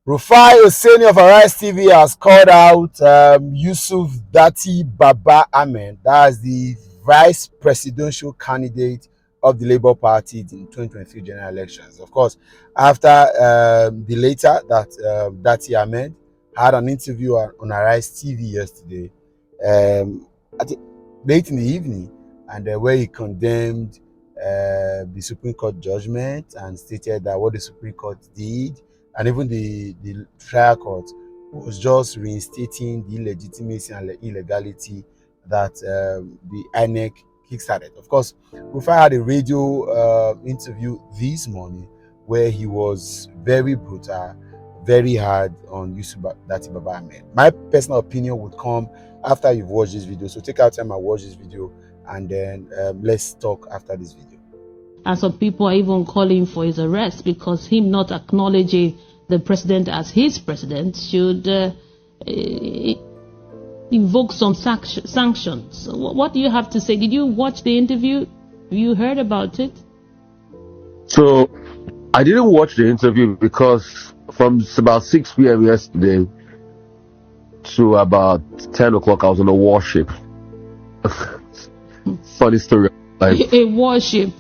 Rufai Hosseini of Arise TV has called out Yusuf Datti Baba Ahmed, that's the vice presidential candidate of the Labour Party in 2023 general elections. Of course, after the later that Datti Ahmed had an interview on Arise TV yesterday, I think late in the evening, and where he condemned the Supreme Court judgment and stated that what the Supreme Court did, and even the trial court, was just reinstating the illegitimacy and illegality that the INEC kickstarted. Of course, Rufai had a radio interview this morning where he was very brutal, very hard on Yusuf Datti Baba Ahmed. My personal opinion would come after you've watched this video. So take out time and watch this video, and then let's talk after this video. And some people are even calling for his arrest because him not acknowledging the president as his president should invoke some sanctions. What do you have to say? Did you watch the interview? Have you heard about it? So I didn't watch the interview because from about 6 p.m. yesterday to about 10 o'clock I was on a warship. Funny story. A warship.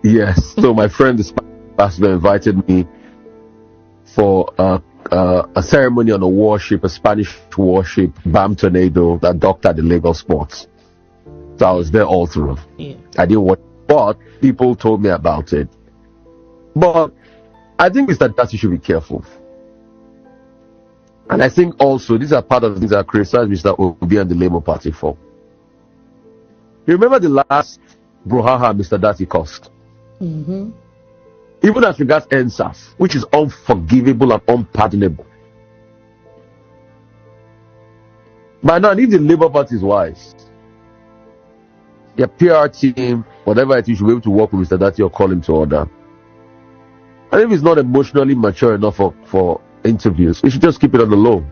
Yes. So my friend, the Spanish ambassador, invited me for a ceremony on a warship, a Spanish warship, BAM Tornado, that docked at the Lagos port. So I was there all through. Yeah. I didn't watch, but people told me about it. But I think Mr. Datti should be careful. And I think also these are part of the things that I criticized Mr. Obi and the Labour Party for. You remember the last brouhaha Mr. Datti caused? Mm-hmm. Even as regards NSAS, which is unforgivable and unpardonable. But now, if the Labour Party is wise, their PR team, whatever it is, should be able to work with Mr. Datti or call him to order. And if he's not emotionally mature enough for interviews, he should just keep it on the low.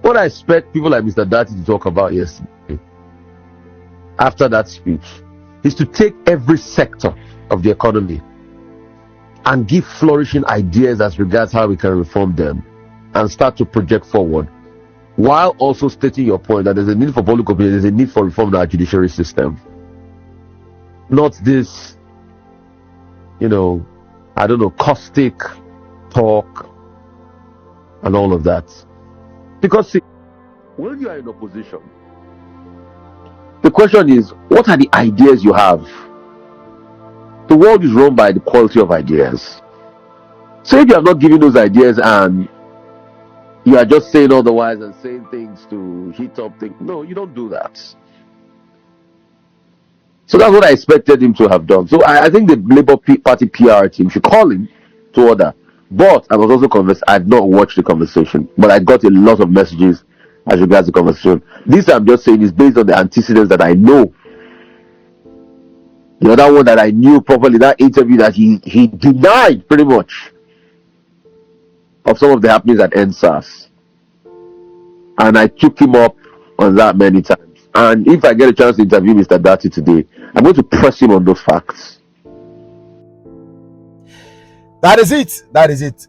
What I expect people like Mr. Datti to talk about yesterday, after that speech, is to take every sector of the economy and give flourishing ideas as regards how we can reform them and start to project forward, while also stating your point that there's a need for public opinion, there's a need for reform in our judiciary system. Not this, caustic talk and all of that. Because see, when you are in opposition, the question is, what are the ideas you have? The world is run by the quality of ideas. So if you are not giving those ideas and you are just saying otherwise and saying things to heat up things, no, you don't do that. So that's what I expected him to have done. So I think the Labour Party PR team should call him to order. But I was also convinced, I've not watched the conversation, but I got a lot of messages as regards the conversation. This I'm just saying is based on the antecedents that I know. The other one that I knew properly, that interview that he denied pretty much of some of the happenings at NSAS. And I took him up on that many times. And if I get a chance to interview Mr. Datti today, I'm going to press him on those facts. That is it.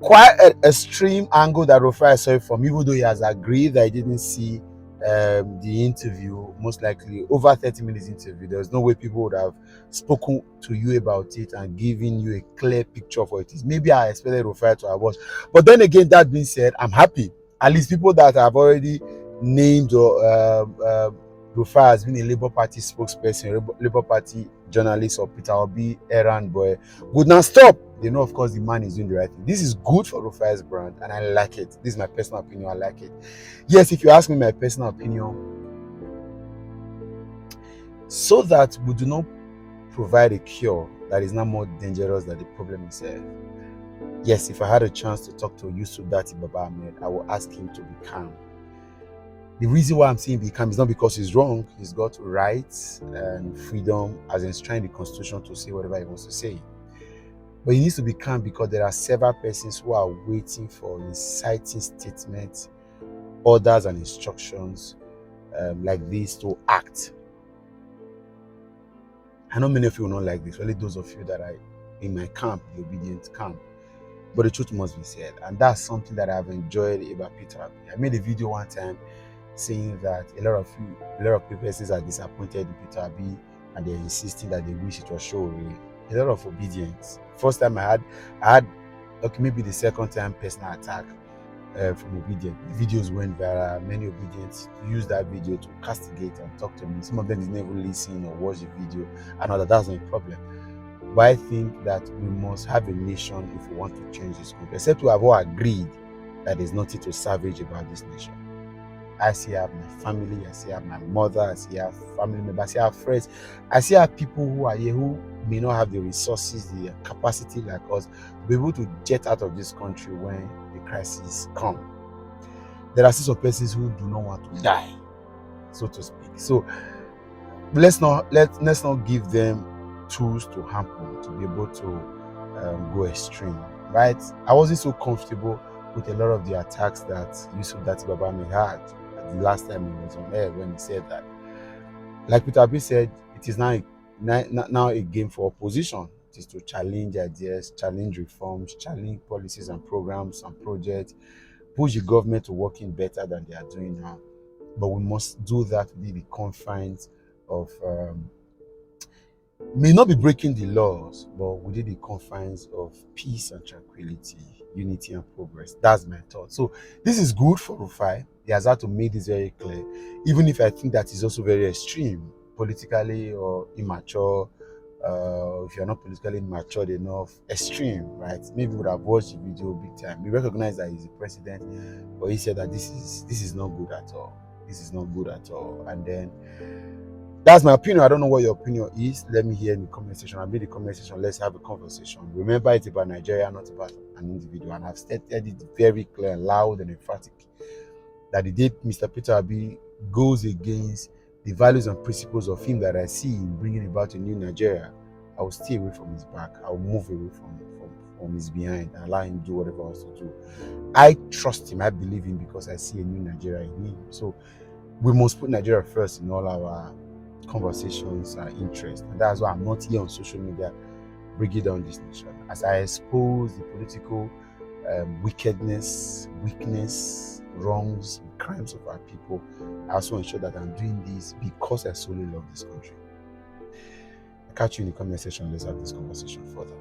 Quite an extreme angle that Rufai saw from, even though he has agreed that he didn't see the interview. Most likely over 30 minutes interview, there's no way people would have spoken to you about it and given you a clear picture for it is. Maybe I expected Rufai to have watched, but then again, that being said, I'm happy at least people that have already named or Rufai has been a Labour Party spokesperson, Labour Party journalist, or Peter Obi errand boy would not stop. They know, of course, the man is doing the right thing. This is good for Rufai's brand, and I like it. This is my personal opinion. I like it. Yes, if you ask me my personal opinion, so that we do not provide a cure that is not more dangerous than the problem itself. Yes, if I had a chance to talk to Yusuf Datti Baba Ahmed, I will ask him to be calm. The reason why I'm saying be calm is not because he's wrong. He's got rights and freedom as enshrined in the Constitution to say whatever he wants to say. But he needs to be calm because there are several persons who are waiting for inciting statements, orders and instructions like this to act. I know many of you will not like this, only those of you that are in my camp, the obedient camp. but the truth must be said. And that's something that I've enjoyed about Peter Obi. I made a video one time saying that a lot of people are disappointed in Peter Obi, and they're insisting that they wish it was Showore. A lot of obedience. First time I had okay, maybe the second time personal attack from obedient. The videos went viral. Many obedients used that video to castigate and talk to me. Some of them didn't even listen or watch the video. I know that that's not a problem. But I think that we must have a nation if we want to change this country. Except we have all agreed that there's nothing to savage about this nation. I see have my family, I see have my mother, I see have family members, I see have friends, I see have people who are here who may not have the resources, the capacity like us to be able to jet out of this country when the crisis comes. There are still some persons who do not want to die, so to speak. So let's not give them tools to hamper to be able to go extreme, right? I wasn't so comfortable with a lot of the attacks that Yusuf Datti Baba had the last time he was on air when he said that. Like Peter Obi said, it is now a game for opposition. It is to challenge ideas, challenge reforms, challenge policies and programs and projects, push the government to working better than they are doing now. But we must do that within the confines of may not be breaking the laws, but within the confines of peace and tranquility, unity and progress. That's my thought. So this is good for Rufai. He has had to make this very clear, even if I think that is also very extreme, politically or immature. If you're not politically matured enough, extreme, right? Maybe we would have watched the video big time. We recognize that he's the president, but he said that this is not good at all. This is not good at all. And then that's my opinion. I don't know what your opinion is. Let me hear in the comment section. I'll be in the comment section. Let's have a conversation. Remember, it's about Nigeria, not about an individual. And I've stated it very clear, loud, and emphatic that the day Mr. Peter Obi goes against the values and principles of him that I see in bringing about a new Nigeria, I will stay away from his back. I will move away from his behind and allow him to do whatever he wants to do. I trust him. I believe him because I see a new Nigeria in him. So we must put Nigeria first in all our conversations and interests. And that's why I'm not here on social media bringing down this nation. As I expose the political wickedness, weakness, wrongs, crimes of our people, I also ensure that I'm doing this because I solely love this country. I'll catch you in the comment section. Let's have this conversation further.